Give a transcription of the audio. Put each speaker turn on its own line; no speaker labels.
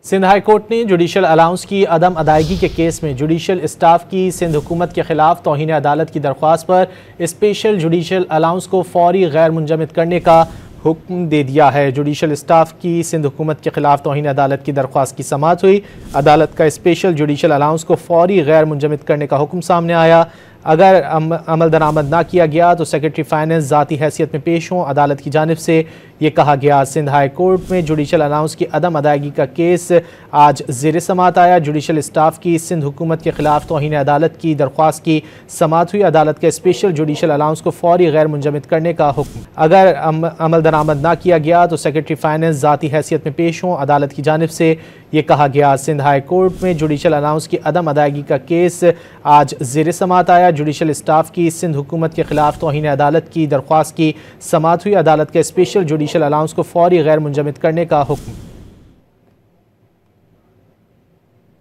Sindh high court ने judicial allowance की अदम अदायगी के केस में जुडिशल स्टाफ की सिंध हुकूमत के खिलाफ तौहीन अदालत की दरख्वास्त पर स्पेशल जुडिशल अलाउंस को फौरी गैर मुंजमद करने का हुक्म दे दिया है। जुडिशल स्टाफ की सिंध हुकूमत के खिलाफ तौहीन अदालत की दरख्वास्त की समाअत हुई। अदालत का स्पेशल जुडिशल अलाउंस को फौरी गैर मुंजमद करने का हुक्म सामने आया। अगर अमल दरामद ना किया गया तो सेक्रेटरी फाइनेंस ज़ाती हैसियत में पेश हों। अदालत की जानिब से ये कहा गया। सिंध हाई कोर्ट में जुडिशल अलाउंस की अदम अदायगी का केस आज ज़ेर समाअत आया। जुडिशल स्टाफ की सिंध हुकूमत के खिलाफ तौहीन अदालत की दरख्वास्त की समाअत हुई। अदालत के स्पेशल जुडिशल अलाउंस को फौरी गैर मुंजमद करने का हुक्म। अगर अमल दरामद ना किया गया तो सेक्रेटरी फाइनेंस ज़ाती हैसियत में पेश हों। अदालत की जानिब से ये कहा गया। सिंध हाई कोर्ट में जुडिशल अलाउंस की अदम अदायगी का केस आज ज़ेर समाअत आया। जुडिशल स्टाफ की सिंध हुकूमत के खिलाफ तौहीन अदालत की दरख्वास्त की समाअत हुई। अदालत के स्पेशल जुडिशल अलाउंस को फौरी गैर मुंजमद करने का हुक्म।